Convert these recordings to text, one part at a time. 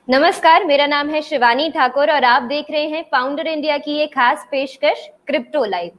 नमस्कार, मेरा नाम है शिवानी ठाकुर और आप देख रहे हैं फाउंडर इंडिया की एक खास पेशकश crypto live.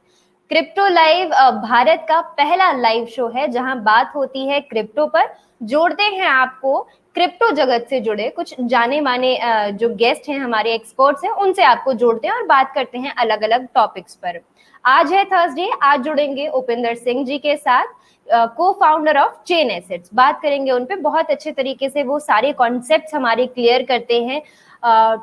Crypto live Bharat का पहला लाइव शो है जहां बात होती है क्रिप्टो पर। जोड़ते हैं आपको क्रिप्टो जगत से जुड़े कुछ जाने माने जो गेस्ट हैं, हमारे एक्सपर्ट्स हैं, उनसे आपको जोड़ते हैं और बात करते हैं अलग अलग टॉपिक्स पर। आज है थर्सडे, आज जुड़ेंगे उपिंदर सिंह जी के साथ, को फाउंडर ऑफ चेन एसेट्स। बात करेंगे उन पे, बहुत अच्छे तरीके से वो सारे कॉन्सेप्ट्स हमारे क्लियर करते हैं।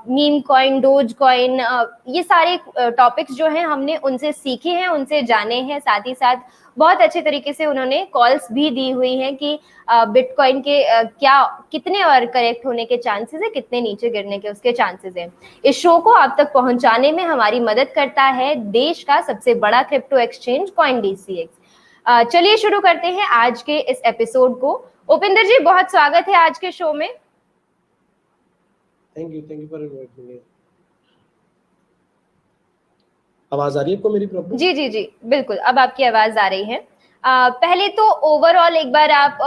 मीम कॉइन, डोज कॉइन, ये सारे टॉपिक्स जो हैं हमने उनसे सीखे हैं, उनसे जाने हैं। साथ ही साथ बहुत अच्छे तरीके से उन्होंने कॉल्स भी दी हुई हैं कि बिटकॉइन के क्या कितने और करेक्ट होने के चांसेस है, कितने नीचे गिरने के उसके चांसेस हैं। इस शो को आप तक पहुंचाने में हमारी मदद करता है देश का सबसे बड़ा क्रिप्टो एक्सचेंज CoinDCX। चलिए शुरू करते हैं आज के इस एपिसोड को। उपिंदर जी, बहुत स्वागत है आज के शो में। Thank you for inviting me. आवाज आ रही है आपको मेरी प्रॉपर? जी जी जी, बिल्कुल, अब आपकी आवाज आ रही है। पहले तो ओवरऑल एक बार आप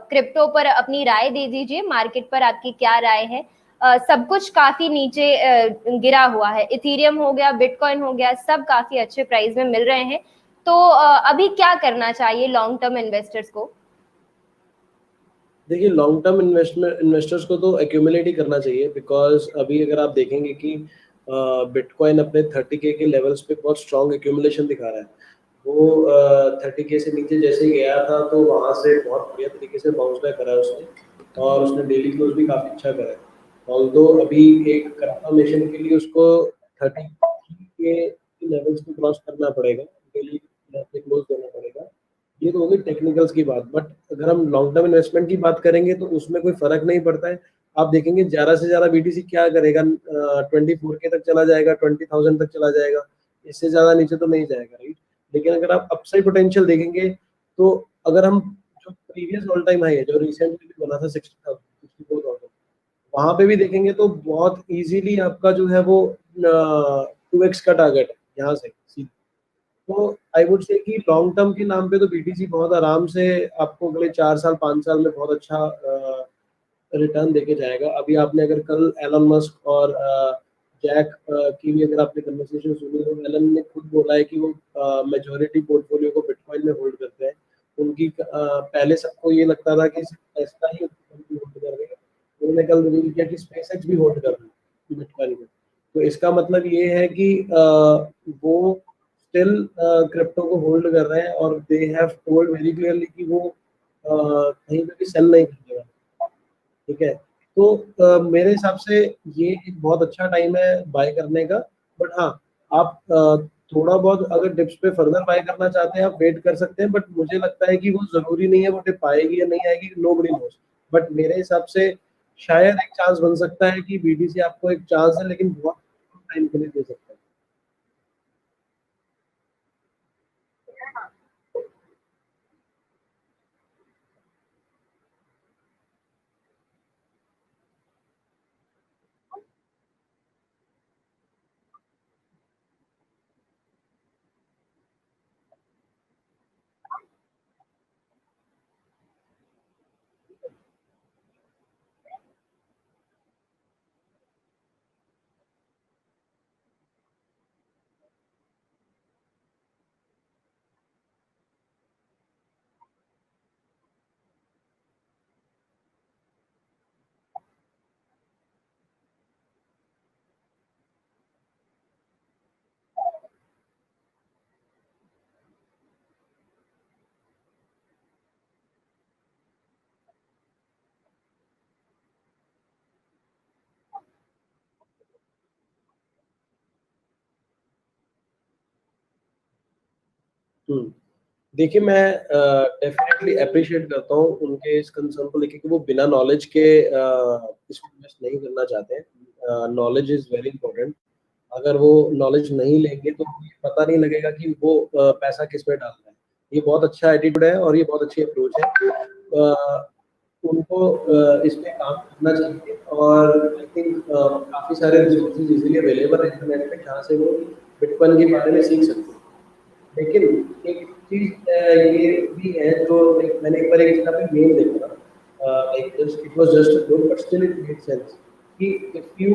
क्रिप्टो पर अपनी राय दे दीजिए, मार्केट पर आपकी क्या राय है। सब कुछ काफी नीचे गिरा हुआ है, इथेरियम हो गया, बिटकॉइन हो गया, सब काफी अच्छे प्राइस में मिल रहे हैं। तो अभी क्या करना चाहिए लॉन्ग टर्म इन्वेस्टर्स को? देखिए, लॉन्ग टर्म इन्वेस्टर्स को तो एक्यूमुलेट ही करना चाहिए, बिकॉज अभी अगर आप देखेंगे कि बिटकॉइन अपने 30K के लेवल्स पे बहुत स्ट्रॉन्ग एक्यूमुलेशन दिखा रहा है। वो 30K से नीचे जैसे गया था तो वहां से बहुत बढ़िया तरीके से बाउंस बैक करा है उसने, और उसने डेली क्लोज भी काफी अच्छा करा है। ऑल्दो अभी एक कंफर्मेशन के लिए उसको 30K लेवल्स को क्रॉस करना पड़ेगा, डेली क्लोज देना पड़ेगा। ये तो होगी टेक्निकल्स की बात, बट अगर हम लॉन्ग टर्म इन्वेस्टमेंट की बात करेंगे तो उसमें कोई फर्क नहीं पड़ता है। आप देखेंगे ज्यादा से ज्यादा बीटीसी क्या करेगा, 24K तक चला जाएगा, 20,000 तक चला जाएगा, इससे ज्यादा नीचे तो नहीं जाएगा, राइट। लेकिन अगर आप अपसाइड पोटेंशियल देखेंगे तो अगर हम जो प्रीवियस ऑल टाइम हाई है जो रिसेंटली बना था 60,000, 64,000, वहां पे भी देखेंगे तो बहुत इजीली आपका जो है वो 2x का टारगेट है यहाँ से। तो आई वुड से कि लॉन्ग टर्म के नाम पे तो बीटीसी बहुत आराम से आपको अगले 4 साल 5 साल में बहुत अच्छा रिटर्न देके जाएगा। अभी आपने अगर कल एलन मस्क और जैक की भी अगर आपने कन्वर्सेशन सुनी तो एलन ने खुद बोला है कि वो मेजोरिटी पोर्टफोलियो को बिटकॉइन में होल्ड करते हैं। उनकी पहले सबको ये लगता था कि टेस्ला ही होल्ड कर रहे हैं, उन्होंने कल रिवील किया कि स्पेसएक्स भी होल्ड कर रहे हैं बिटकॉइन में। तो इसका मतलब ये है कि वो स्टिल क्रिप्टो को होल्ड कर रहे हैं, और they have told very clearly कि वो कहीं पे भी सेल नहीं करेगा। ठीक है, तो मेरे हिसाब से ये एक बहुत अच्छा टाइम है बाय करने का। बट हाँ, आप थोड़ा बहुत अगर डिप्स पे फर्दर बाय करना चाहते हैं आप वेट कर सकते हैं, बट मुझे लगता है कि वो जरूरी नहीं है वो डिप आएगी या नहीं आएगी, नोबडी नोस। बट मेरे हिसाब से शायद एक चांस बन सकता है कि बीटीसी आपको एक चांस है, लेकिन बहुत टाइम के लिए दे सकता है। देखिए, मैं डेफिनेटली अप्रिशिएट करता हूँ उनके इस कंसर्न को लेके कि वो बिना नॉलेज के इसमें इन्वेस्ट नहीं करना चाहते हैं। Knowledge is very important. अगर वो नॉलेज नहीं लेंगे तो पता नहीं लगेगा कि वो पैसा किस पे डालना है। ये बहुत अच्छा एटीट्यूड है और ये बहुत अच्छी अप्रोच है। उनको इस पे काम करना चाहिए, और आई थिंक काफ़ी सारे रिसोर्सेज इजीली अवेलेबल है इंटरनेट पे जहाँ से वो बिटकॉइन के बारे में सीख सकते हैं। लेकिन एक चीज ये भी है जो मैंने एक बार एक जगह पे मेल देखा था, like it was just a joke but still it made sense. कि if you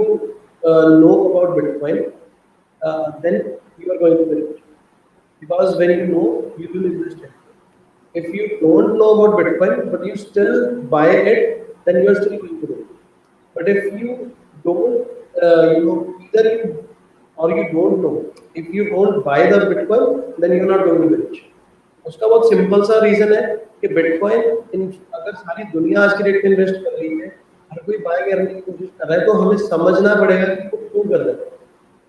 know about Bitcoin, then you are going to be rich. Because when you know, you will invest in it. If you don't know about Bitcoin, but you still buy it, then you are still going to do it. But if you don't, either you or you don't know, if you don't buy the Bitcoin, then you're not going to be rich. उसका बहुत simple सा reason है कि bitcoin इन अगर सारी दुनिया आज की डेट में इन्वेस्ट कर रही है, हर कोई बाय करने की कोशिश कर रहा है, तो हमें समझना पड़ेगा कि वो क्यों कर रहे हैं।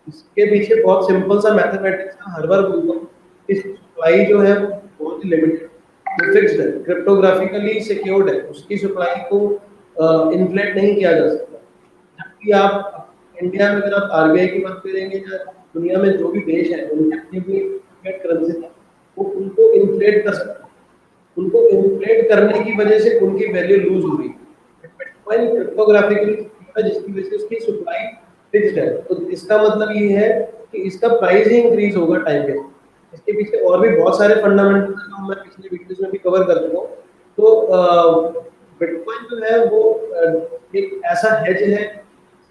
इसके पीछे बहुत सिंपल सा मैथमेटिक्स है। हर बार बोलता हूँ कि सप्लाई जो है वो बहुत ही लिमिटेड, फिक्स्ड है, क्रिप्टोग्राफिकली सिक्योर्ड है, उसकी सप्लाई को इन्फ्लेट नहीं किया जा सकता। जबकि आप इंडिया में अगर आप आरबीआई की बात करेंगे या दुनिया में जो भी देश है उनकी अपनी अपनी करेंसी है, वो उनको इन्फ्लेट कर सकते हैं। उनको इन्फ्लेट करने की वजह से उनकी वैल्यू लूज हो रही है। बिटकॉइन क्रिप्टोग्राफिकली है जिसकी वजह से उसकी सप्लाई फिक्स्ड है, तो इसका मतलब ये है कि इसका प्राइस ही इंक्रीज होगा टाइम के। इसके पीछे और भी बहुत सारे फंडामेंटल्स हैं जो मैं पिछले वीडियोस में भी कवर कर चुका हूँ। तो बिटकॉइन जो है वो एक ऐसा हेज है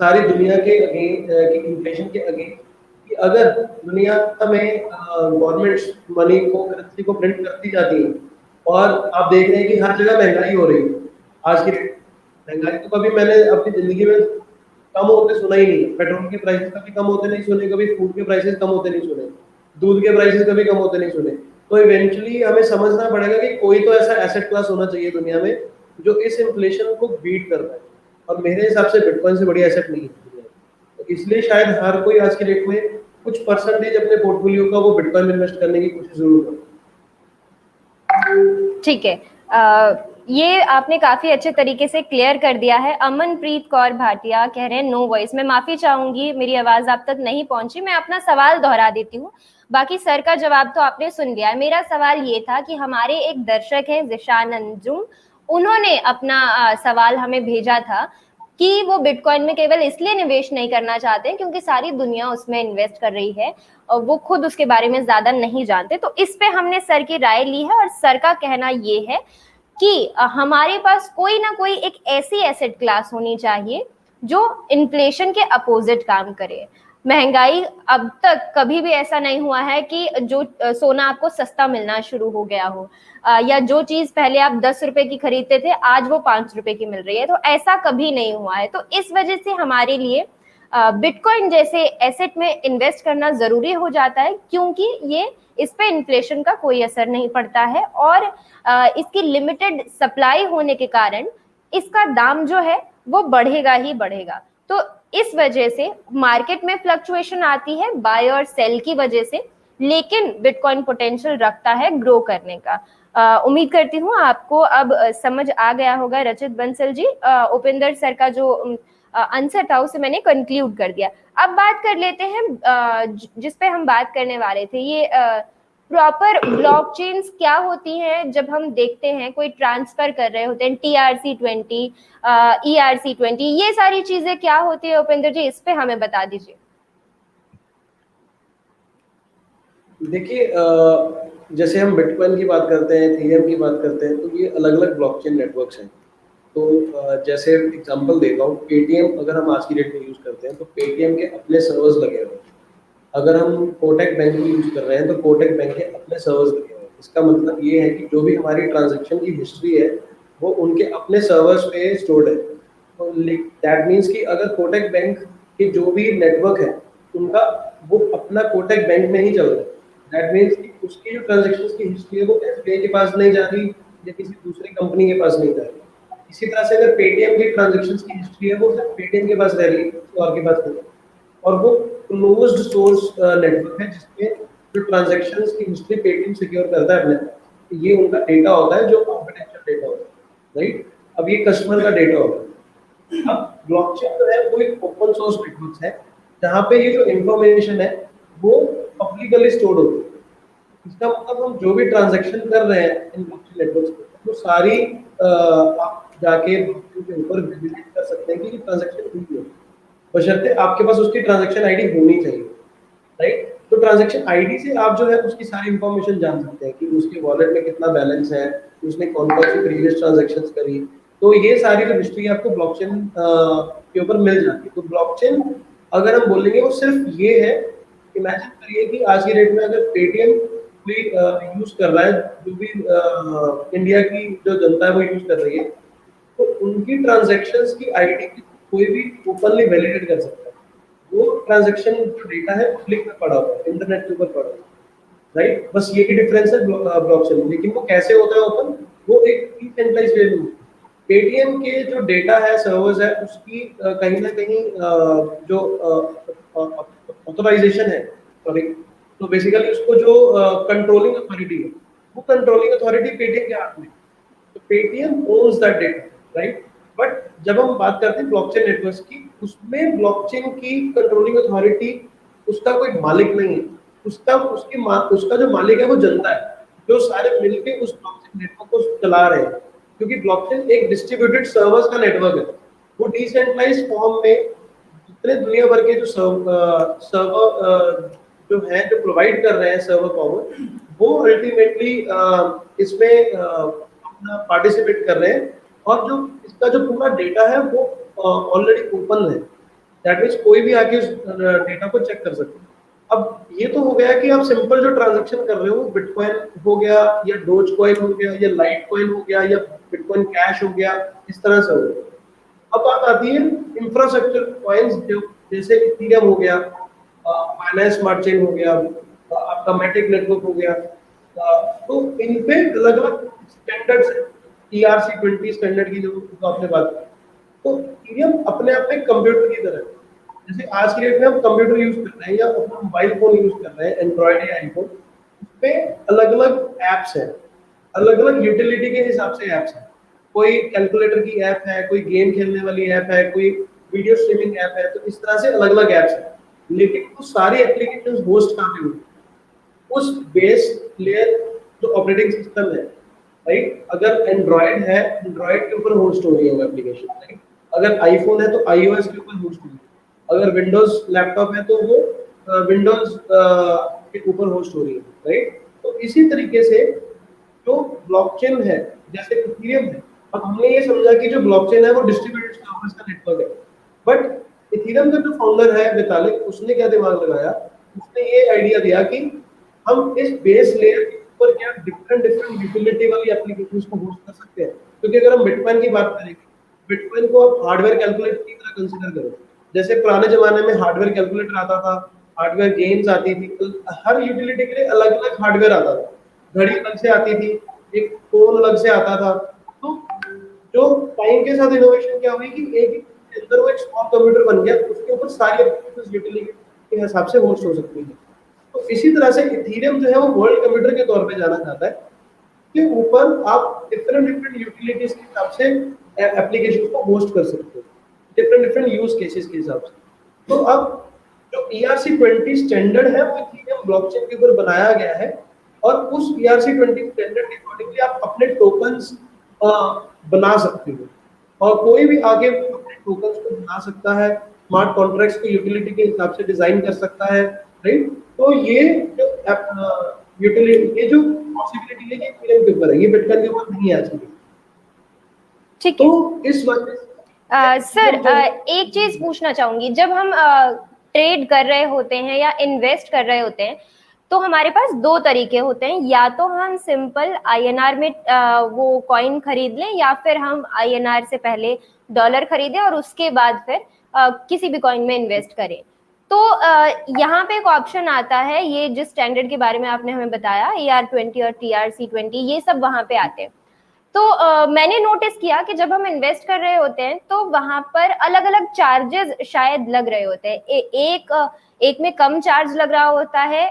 सारी दुनिया के अगेंस्ट, इन्फ्लेशन के अगेंस्ट, कि अगर दुनिया में गवर्नमेंट्स मनी को, करेंसी को प्रिंट करती जाती है और आप देख रहे हैं कि हर जगह महंगाई हो रही है आज की डेट। महंगाई तो कभी मैंने अपनी जिंदगी में कम होते सुना ही नहीं। पेट्रोल के प्राइसेस कभी कम होते नहीं सुने, कभी फूड के प्राइसेस कम होते नहीं सुने, दूध के प्राइसेस कभी कम होते नहीं सुने। तो इवेंचुअली हमें समझना पड़ेगा कि कोई तो ऐसा एसेट क्लास होना चाहिए दुनिया में जो इस इन्फ्लेशन को बीट कर पाए, और मेरे हिसाब से बिटकॉइन से बड़ी एसेट नहीं है। तो इसलिए शायद हर कोई आज की डेट में कुछ परसेंटेज अपने पोर्टफोलियो का वो बिटकॉइन में इन्वेस्ट करने की कोशिश जरूर करे। ठीक है, ये आपने काफी अच्छे तरीके से क्लियर कर दिया है। अमनप्रीत कौर भाटिया कह रहे हैं नो वॉइस। मैं माफी चाहूंगी, मेरी आवाज आप तक नहीं पहुंची। मैं अपना सवाल दोहरा देती हूँ, बाकी सर का जवाब तो आपने सुन लिया है। मेरा सवाल ये था कि हमारे एक दर्शक हैं जिशान अंजुम, उन्होंने अपना सवाल हमें भेजा था कि वो बिटकॉइन में केवल इसलिए निवेश नहीं करना चाहते हैं क्योंकि सारी दुनिया उसमें इन्वेस्ट कर रही है और वो खुद उसके बारे में ज्यादा नहीं जानते। तो इस पे हमने सर की राय ली है और सर का कहना ये है कि हमारे पास कोई ना कोई एक ऐसी एसेट क्लास होनी चाहिए जो इन्फ्लेशन के अपोजिट काम करे। महंगाई अब तक कभी भी ऐसा नहीं हुआ है कि जो सोना आपको सस्ता मिलना शुरू हो गया हो, या जो चीज पहले आप 10 रुपए की खरीदते थे आज वो 5 रुपए की मिल रही है, तो ऐसा कभी नहीं हुआ है। तो इस वजह से हमारे लिए बिटकॉइन जैसे एसेट में इन्वेस्ट करना जरूरी हो जाता है, क्योंकि ये इस पे इन्फ्लेशन का कोई असर नहीं पड़ता है और इसकी लिमिटेड सप्लाई होने के कारण इसका दाम जो है वो बढ़ेगा ही बढ़ेगा। तो इस वजह से मार्केट में फ्लक्चुएशन आती है बाय और सेल की वजह से, लेकिन बिटकॉइन पोटेंशियल रखता है ग्रो करने का। उम्मीद करती हूँ आपको अब समझ आ गया होगा रचित बंसल जी। उपेंद्र सर का जो आंसर था उसे मैंने कंक्लूड कर दिया। अब बात कर लेते हैं जिस पे हम बात करने वाले थे, ये प्रॉपर ब्लॉकचेन्स क्या होती हैं। जब हम देखते हैं कोई ट्रांसफर कर रहे होते हैं, TRC20, ERC20, ये सारी चीजें क्या होती है उपेंद्र जी, इस पे हमें बता दीजिए। देखिए, जैसे हम बिटकॉइन की बात करते हैं, इथेरियम की बात करते हैं, तो ये अलग अलग ब्लॉकचेन नेटवर्क्स हैं। तो जैसे एग्जांपल देता हूँ, पेटीएम अगर हम आज की डेट में यूज करते हैं तो पेटीएम के अपने सर्वर्स लगे हुए हैं। अगर हम कोटक बैंक की यूज कर रहे हैं तो कोटक बैंक के अपने सर्वर्स लगे हुए हैं। इसका मतलब ये है कि जो भी हमारी ट्रांजैक्शन की हिस्ट्री है वो उनके अपने सर्वर्स पे स्टोर्ड है। तो दैट मीन्स कि अगर कोटक बैंक के जो भी नेटवर्क है उनका वो अपना कोटक बैंक में ही चल रहा है। दैट मीन्स कि उसकी जो ट्रांजैक्शंस की हिस्ट्री है वो एसबीआई के पास नहीं जा रही या किसी दूसरी कंपनी के पास नहीं जा रही। इसी तरह से अगर पेटीएम की ट्रांजैक्शंस की हिस्ट्री है वो सिर्फ पेटीएम के पास रह रही है, और के पास नहीं। और वो क्लोज्ड सोर्स नेटवर्क है जिसमें जो ट्रांजैक्शंस की हिस्ट्री पेटीएम सिक्योर करता है अपने पास। तो ये उनका डेटा होता है जो कॉन्फिडेंशियल डेटा होता है, राइट। अब ये कस्टमर का डेटा होता है। अब ब्लॉकचेन जो है वो एक ओपन सोर्स नेटवर्क है जहाँ पे ये जो इंफॉर्मेशन है वो पब्लिकली स्टोर्ड होती है। इसका मतलब हम जो भी ट्रांजैक्शन कर रहे हैं इन ब्लॉकचेन नेटवर्क्स पे वो सारी आप जाके के ऊपर विजिट कर सकते हैं कि ट्रांजैक्शन हुई है, बशर्ते आपके पास उसकी ट्रांजैक्शन आईडी होनी चाहिए, राइट। तो ट्रांजैक्शन आईडी से आप जो है उसकी सारी इंफॉर्मेशन जान सकते हैं कि उसके वॉलेट में कितना बैलेंस है, उसने कौन कौन सी प्रीवियस ट्रांजैक्शंस करी, तो ये सारी जो हिस्ट्री आपको ब्लॉकचेन के ऊपर मिल जाती है। तो ब्लॉकचेन अगर हम बोलेंगे वो सिर्फ ये है, इमेजिन करिए कि आज की डेट में अगर पेटीएम कोई यूज कर रहा है, जो भी इंडिया की जो जनता है वो यूज कर रही है, तो उनकी ट्रांजैक्शंस की आईडी कोई भी ओपनली वैलिडेट कर सकता है। वो ट्रांजैक्शन जो डेटा है पब्लिक में पड़ा हुआ है, इंटरनेट के ऊपर पड़ा हुआ है, राइट। बस ये की डिफरेंस है ब्लॉकचेन। लेकिन वो कैसे होता है ओपन, वो एक डिसेंट्रलाइज्ड वे में होता है। पेटीएम के जो डेटा है, सर्वर्स है, उसकी कहीं ना कहीं जो ऑथराइजेशन है, सॉरी, तो बेसिकली उसको जो कंट्रोलिंग अथॉरिटी है, वो कंट्रोलिंग अथॉरिटी पेटीएम के हाथ में, तो Paytm owns that data, right. But जब हम बात करते हैं ब्लॉकचेन नेटवर्क्स की, उसमें ब्लॉकचेन की कंट्रोलिंग अथॉरिटी, उसका कोई मालिक नहीं है, उसका जो मालिक है वो जनता है, जो सारे मिलके उस ब्लॉकचेन नेटवर्क को चला रहे हैं। क्योंकि ब्लॉकचेन एक डिस्ट्रीब्यूटेड सर्वर्स का नेटवर्क है, वो डिसेंट्रलाइज्ड फॉर्म में जितने दुनिया भर के जो सर्वर जो है, जो प्रोवाइड कर रहे हैं सर्वर पावर, वो अल्टीमेटली इसमें अपना पार्टिसिपेट कर रहे हैं। और जो इसका जो पूरा डेटा है वो ऑलरेडी ओपन है, दैट मीन्स कोई भी आके उस डेटा को चेक कर सकते हैं। अब ये तो हो गया कि आप सिंपल जो ट्रांजैक्शन कर रहे हो, बिटकॉइन हो गया या डोज कॉइन हो गया या लाइट कॉइन हो गया या बिटकॉइन कैश हो गया, इस तरह से हो गया। अब बात आती है इंफ्रास्ट्रक्चर कॉइन्स, जो जैसे इथेरियम हो गया, बाइनेंस स्मार्ट चेन हो गया, आपका मैटिक नेटवर्क हो गया, तो इन पे अलग अलग स्टैंडर्ड्स है। ERC-20 स्टैंडर्ड की जो आपने बात की, तो इथेरियम अपने आप में कंप्यूटर की तरह है। जैसे आज की डेट में हम कंप्यूटर यूज कर रहे हैं या अपना मोबाइल फोन यूज कर रहे हैं, एंड्रॉइड या आईफोन, उसपे अलग अलग एप्स हैं, अलग अलग यूटिलिटी के हिसाब से एप्स हैं। कोई कैलकुलेटर की ऐप है, कोई गेम खेलने वाली ऐप है, कोई वीडियो स्ट्रीमिंग ऐप है, तो इस तरह से अलग अलग एप्स हैं। लेकिन वो सारी एप्लीकेशंस होस्ट कहाँ पे होती है? उस बेस लेयर जो ऑपरेटिंग सिस्टम है, राइट। अगर एंड्रॉइड है, एंड्रॉइड के ऊपर होस्ट हो रही है वो एप्लीकेशन, राइट। अगर आईफोन है तो आईओएस के ऊपर होस्ट हो रही है। अगर विंडोज लैपटॉप है तो वो विंडोज के ऊपर होस्ट हो रही है, राइट। तो इसी तरीके से जो ब्लॉकचेन है, जैसे इथेरियम है, अब हमने ये समझा कि जो ब्लॉकचेन है वो डिस्ट्रीब्यूटेड सर्वर्स का नेटवर्क है। बट इथेरियम का जो फाउंडर है वितालिक, उसने क्या दिमाग लगाया, उसने ये आइडिया दिया कि हम इस बेस लेयर के ऊपर क्या डिफरेंट यूटिलिटी वाली एप्लीकेशंस को होस्ट कर सकते हैं। क्योंकि अगर हम बिटकॉइन की बात करेंगे, बिटकॉइन को आप हार्डवेयर कैलकुलेटर की तरह कंसीडर करो। जैसे पुराने जमाने में हार्डवेयर कैलकुलेटर आता था, हार्डवेयर गेम्स आती थी, तो हर यूटिलिटी के लिए अलग अलग हार्डवेयर आता था। घड़ी अलग से आती थी, एक फोन अलग से आता था। तो जो टाइम के साथ इनोवेशन क्या हुई कि एक के अंदर वो एक स्मॉल कंप्यूटर बन गया, उसके ऊपर सारी एप्लीकेशंस यूटिलिटी के हिसाब से होस्ट हो सकती है। तो इसी तरह से इथेरियम जो है वो वर्ल्ड कंप्यूटर के तौर पे जाना जाता है, कि ऊपर आप डिफरेंट यूटिलिटीज के हिसाब से एप्लीकेशन को होस्ट कर सकते हो, डिफरेंट यूज केसेस के हिसाब से। तो अब जो ERC-20 स्टैंडर्ड है वो इथेरियम ब्लॉकचेन के ऊपर बनाया गया है, और उस ERC-20 स्टैंडर्ड के अकॉर्डिंगली आप अपने टोकन्स बना सकते हो, और कोई भी आगे अपने टोकन्स को बना सकता है, स्मार्ट कॉन्ट्रैक्ट्स को यूटिलिटी के हिसाब से डिजाइन कर सकता है, राइट। तो ये जो यूटिलिटी, ये जो पॉसिबिलिटी है, ये इथेरियम के ऊपर है, ये बिटकॉइन के ऊपर नहीं है आज की। ठीक है। तो इस वजह सर, एक चीज पूछना चाहूंगी, जब हम ट्रेड कर रहे होते हैं या इन्वेस्ट कर रहे होते हैं, तो हमारे पास दो तरीके होते हैं। या तो हम सिंपल INR में वो कॉइन खरीद लें, या फिर हम INR से पहले डॉलर खरीदें और उसके बाद फिर किसी भी कॉइन में इन्वेस्ट करें। तो यहाँ पे एक ऑप्शन आता है, ये जिस स्टैंडर्ड के बारे में आपने हमें बताया, ER-20 और TRC-20, ये सब वहां पे आते हैं। तो मैंने नोटिस किया कि जब हम इन्वेस्ट कर रहे होते हैं तो वहां पर अलग अलग चार्जेस शायद लग रहे होते हैं। एक में कम चार्ज लग रहा होता है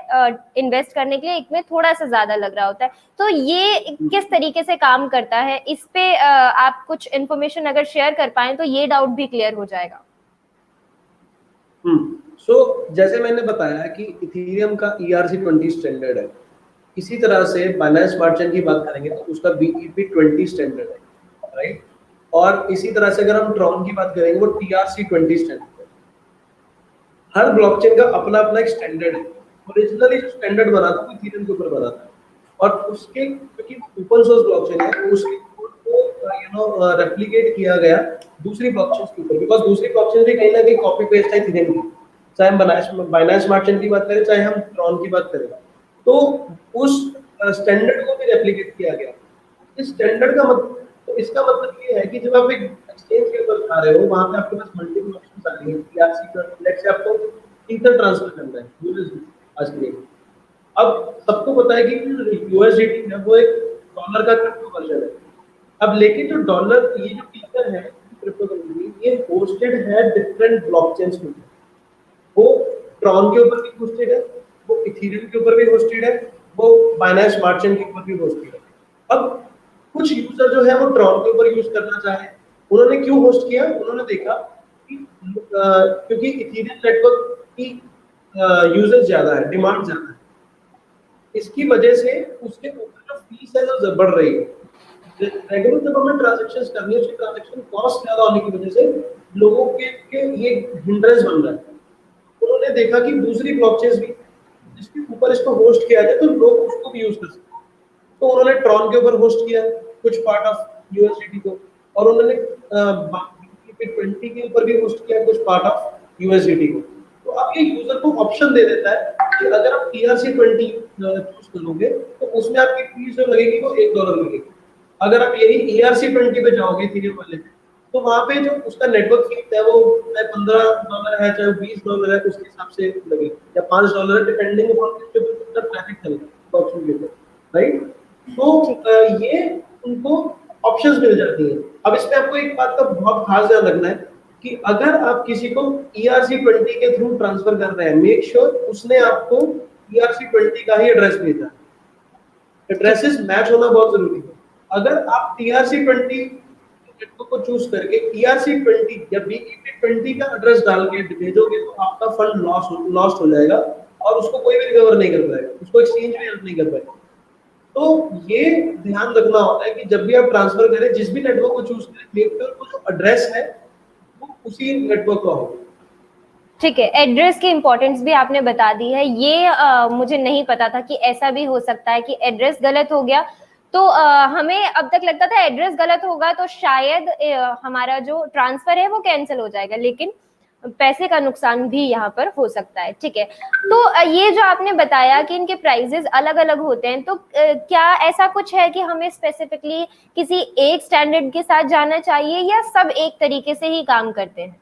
इन्वेस्ट करने के लिए, एक में थोड़ा सा ज्यादा लग रहा होता है। तो ये किस तरीके से काम करता है, इस पे आप कुछ इन्फॉर्मेशन अगर शेयर कर पाए तो ये डाउट भी क्लियर हो जाएगा। जैसे मैंने बताया कि इथेरियम का ERC-20 स्टैंडर्ड है, इसी तरह से बाइनेंस स्मार्ट चेन की बात करेंगे तो उसका BEP-20 स्टैंडर्ड है, राइट। और इसी तरह से अगर हम ट्रॉन की बात करेंगे, वो TRC-20 स्टैंडर्ड है। हर ब्लॉकचेन का अपना अपना एक स्टैंडर्ड है। ओरिजिनली जो स्टैंडर्ड बना था वो इथेरियम के ऊपर बना था, और उसके क्योंकि ओपन सोर्स ब्लॉकचेन है, उसके कोड को रेप्लिकेट किया गया दूसरी ब्लॉकचेन के ऊपर, बिकॉज दूसरी ब्लॉकचेन भी कहीं ना कहीं कॉपी पेस्ट है इथेरियम की, चाहे हम बाइनेंस स्मार्ट चेन की बात करें, चाहे हम ट्रॉन की बात करें, तो उस स्टैंडर्ड को भी रेप्लिकेट किया गया। इस स्टैंडर्ड का मतलब, तो इसका मतलब ये है कि जब आप एक एक्सचेंज के ऊपर जा रहे हो, वहां पे आपके पास मल्टीपल ऑप्शंस आ रही हैं। ईआरसी लेट्स से आपको ईथर ट्रांसफर करना है यूएसडी आज के लिए। अब सबको पता है कि यूएसडीटी है वो एक डॉलर का क्रिप्टो वर्जन है। अब लेकिन जो डॉलर, ये जो ईथर है क्रिप्टो करेंसी, ये होस्टेड है डिफरेंट ब्लॉकचेन्स पे। वो ट्रॉन के ऊपर भी होस्टेड है, वो इथेरियम के ऊपर भी होस्टेड है, वो बाइनेंस स्मार्ट चेन के ऊपर भी होस्टेड है। अब कुछ यूजर जो है वो ट्रॉन के ऊपर यूज करना चाहे, उन्होंने क्यों होस्ट किया? उन्होंने देखा कि क्योंकि इथेरियम नेटवर्क की यूजेज ज्यादा है, डिमांड ज्यादा है, इसकी वजह से उसके ऊपर जो फीस है वो बढ़ रही है। रेगुलर जब हमें ट्रांजैक्शंस करनी है, उसकी ट्रांजैक्शन कॉस्ट ज्यादा होने की वजह से लोगों के ये हिंड्रेंस बन रहा है। उन्होंने देखा कि दूसरी ब्लॉकचेन्स भी जिसके ऊपर इसको होस्ट किया जाए तो लोग उसको भी यूज कर सकते हैं, तो उन्होंने ट्रॉन के ऊपर होस्ट किया कुछ पार्ट ऑफ यूएसडीटी को, और उन्होंने BTC20 के ऊपर भी होस्ट किया कुछ पार्ट ऑफ यूएसडीटी को। तो अब ये यूजर को ऑप्शन दे देता है कि अगर आप ERC20 चूज करोगे तो उसमें आपकी फीस जो लगेगी वो $1 लगेगी। अगर आप यही ERC20 पे जाओगे इथेरियम वाले पे, तो वहां पे जो उसका नेटवर्क फीस है वो चाहे $15 है, चाहे $20 है, उसके हिसाब से लगेगा, या $5 है, डिपेंडिंग अपॉन कितना ट्रैफिक चल रहा है ऑप्शन के ऊपर, राइट। तो ये उनको ऑप्शंस मिल जाती हैं। अब इसमें आपको एक बात का बहुत खास ध्यान रखना है कि अगर आप किसी को ERC20 के थ्रू ट्रांसफर कर रहे हैं, मेक श्योर उसने आपको ERC20 का ही एड्रेस भेजा है। एड्रेसेस मैच होना बहुत जरूरी है। अगर आप ERC20 को चूज करके ERC20 या BEP20 का एड्रेस डाल के भेजोगे तो आपका फंड लॉस्ट हो जाएगा और उसको कोई भी रिकवर नहीं कर पाएगा, उसको एक्सचेंज भी हेल्प नहीं कर पाएगा। तो ये ध्यान रखना होता है कि जब भी आप ट्रांसफर करें, जिस भी नेटवर्क को चूज करें, मेक श्योर वो जो एड्रेस है वो उसी नेटवर्क का हो। ठीक है, एड्रेस की इंपॉर्टेंस भी आपने बता दी है। ये मुझे नहीं पता था कि ऐसा भी हो सकता है कि एड्रेस गलत हो गया तो हमें अब तक लगता था एड्रेस गलत होगा तो शायद हमारा जो ट्रांसफर है वो कैंसिल हो जाएगा, लेकिन पैसे का नुकसान भी यहाँ पर हो सकता है। ठीक है, तो ये जो आपने बताया कि इनके प्राइजेस अलग अलग होते हैं, तो क्या ऐसा कुछ है कि हमें स्पेसिफिकली किसी एक स्टैंडर्ड के साथ जाना चाहिए या सब एक तरीके से ही काम करते हैं?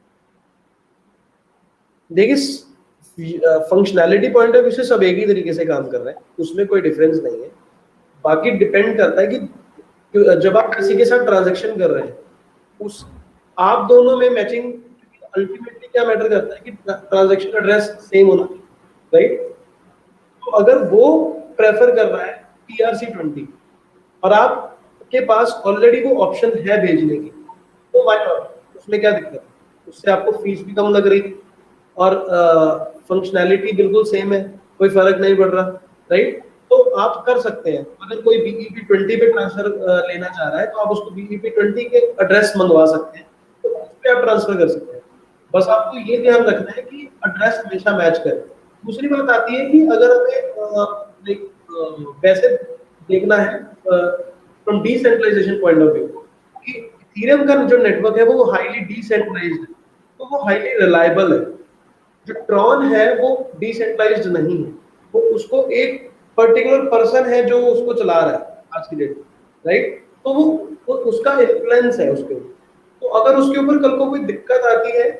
देखिए, फंक्शनैलिटी पॉइंट ऑफ व्यू से सब एक ही तरीके से काम कर रहे हैं, उसमें कोई डिफरेंस नहीं है। बाकी डिपेंड करता है कि जब आप किसी के साथ ट्रांजैक्शन कर रहे हैं, उस आप दोनों में मैचिंग अल्टीमेटली क्या मैटर करता है कि ट्रांजैक्शन एड्रेस सेम होना, राइट। तो अगर वो प्रेफर कर रहा है ERC20 और आपके पास ऑलरेडी वो ऑप्शन है भेजने की, तो व्हाई नॉट, उसमें क्या दिक्कत है? उससे आपको फीस भी कम लग रही है और फंक्शनैलिटी बिल्कुल सेम है, कोई फर्क नहीं पड़ रहा, राइट। तो आप कर सकते हैं। अगर कोई BEP20 पे ट्रांसफर लेना चाह रहा है तो आप उसको BEP20 के एड्रेस मंगवा सकते हैं, तो उस पे आप ट्रांसफर कर सकते हैं। बस आपको ये ध्यान रखना है कि एड्रेस हमेशा मैच करे। दूसरी बात आती है कि अगर हमें वैसे देखना है from decentralization point of view कि इथेरियम का जो नेटवर्क है वो हाईली डिसेंट्रलाइज्ड है, तो वो हाईली रिलायबल है। जो ट्रॉन है वो डिसेंट्रलाइज्ड नहीं है, वो उसको एक पर्टिकुलर पर्सन है जो उसको चला रहा है आज की डेट में, राइट। तो वो उसका इन्फ्लुएंस है उसके ऊपर। तो अगर उसके ऊपर कल को कोई दिक्कत आती है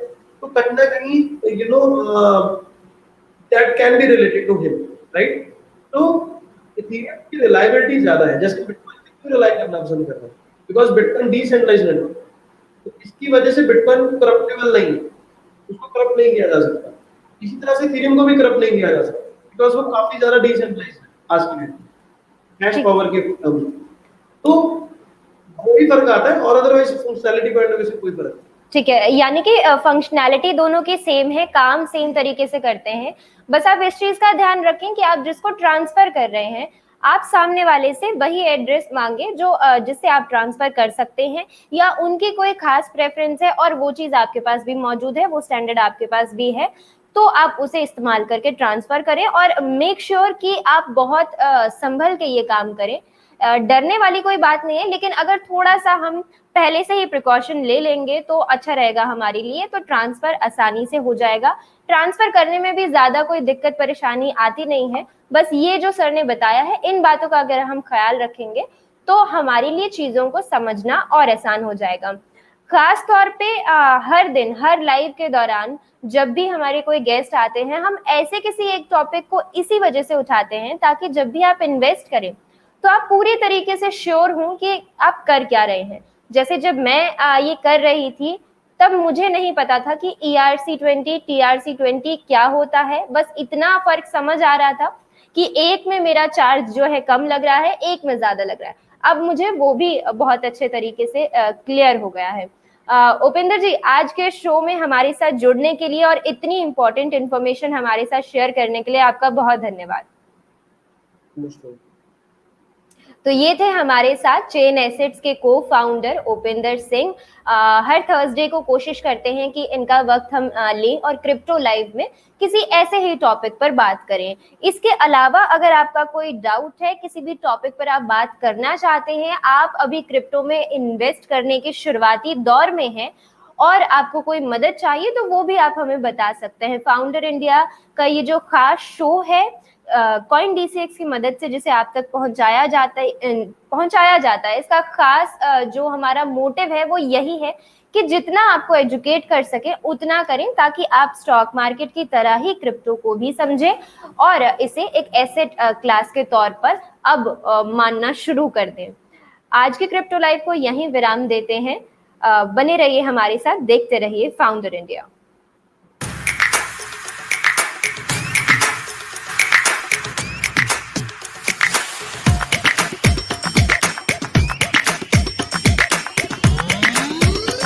तो कहीं ना कहीं that can be related to him, right. तो इथेरियम की रिलायबिलिटी ज्यादा है, जैसे बिटकॉइन पे क्यों रिलाई करना पसंद कर रहे हैं, बिकॉज बिटकॉइन डिसेंट्रलाइज्ड नेटवर्क, तो इसकी वजह से बिटकॉइन करप्टेबल नहीं है, उसको करप्ट नहीं किया जा सकता। इसी तरह से इथेरियम को भी करप्ट नहीं किया जा सकता बिकॉज वो काफी ज्यादा डिसेंट्रलाइज्ड है आज की डेट में हैश पावर के टर्म्स में। तो वही फर्क आता है, और otherwise functionality point of view से कोई फर्क नहीं। ठीक है, यानी कि फंक्शनैलिटी दोनों की सेम है, काम सेम तरीके से करते हैं। बस आप इस चीज का ध्यान रखें कि आप जिसको ट्रांसफर कर रहे हैं आप सामने वाले से वही एड्रेस मांगे जो जिससे आप ट्रांसफर कर सकते हैं, या उनकी कोई खास प्रेफरेंस है और वो चीज आपके पास भी मौजूद है, वो स्टैंडर्ड आपके पास भी है, तो आप उसे इस्तेमाल करके ट्रांसफर करें। और मेक श्योर कि आप बहुत संभल के ये काम करें, डरने वाली कोई बात नहीं है, लेकिन अगर थोड़ा सा हम पहले से ही प्रिकॉशन ले लेंगे तो अच्छा रहेगा हमारे लिए। तो ट्रांसफर आसानी से हो जाएगा, ट्रांसफर करने में भी ज्यादा कोई दिक्कत परेशानी आती नहीं है। बस ये जो सर ने बताया है, इन बातों का अगर हम ख्याल रखेंगे तो हमारे लिए चीजों को समझना और आसान हो जाएगा। खास तौर पे हर दिन हर लाइव के दौरान जब भी हमारे कोई गेस्ट आते हैं, हम ऐसे किसी एक टॉपिक को इसी वजह से उठाते हैं ताकि जब भी आप इन्वेस्ट करें तो आप पूरी तरीके से श्योर हों कि आप कर क्या रहे हैं। जैसे जब मैं ये कर रही थी तब मुझे नहीं पता था कि ERC20 TRC20 क्या होता है, बस इतना फर्क समझ आ रहा था कि एक में मेरा चार्ज जो है कम लग रहा है, एक में ज्यादा लग रहा है। अब मुझे वो भी बहुत अच्छे तरीके से क्लियर हो गया है। उपेंद्र जी, आज के शो में हमारे साथ जुड़ने के लिए और इतनी इंपॉर्टेंट इंफॉर्मेशन हमारे साथ शेयर करने के लिए आपका बहुत धन्यवाद। तो ये थे हमारे साथ चेन एसेट्स के को फाउंडर उपेंद्र सिंह। हर थर्सडे को कोशिश करते हैं कि इनका वक्त हम लें और क्रिप्टो लाइव में किसी ऐसे ही टॉपिक पर बात करें। इसके अलावा अगर आपका कोई डाउट है, किसी भी टॉपिक पर आप बात करना चाहते हैं, आप अभी क्रिप्टो में इन्वेस्ट करने के शुरुआती दौर में हैं और आपको कोई मदद चाहिए तो वो भी आप हमें बता सकते हैं। फाउंडर इंडिया का ये जो खास शो है कॉइन DCX की मदद से जिसे आप तक पहुंचाया जाता है, इसका खास जो हमारा मोटिव है वो यही है कि जितना आपको एजुकेट कर सके उतना करें, ताकि आप स्टॉक मार्केट की तरह ही क्रिप्टो को भी समझें और इसे एक एसेट क्लास के तौर पर अब मानना शुरू कर दें। आज के क्रिप्टो लाइव को यहीं विराम देते हैं। बने रहिए हमारे साथ, देखते रहिए फाउंडर इंडिया।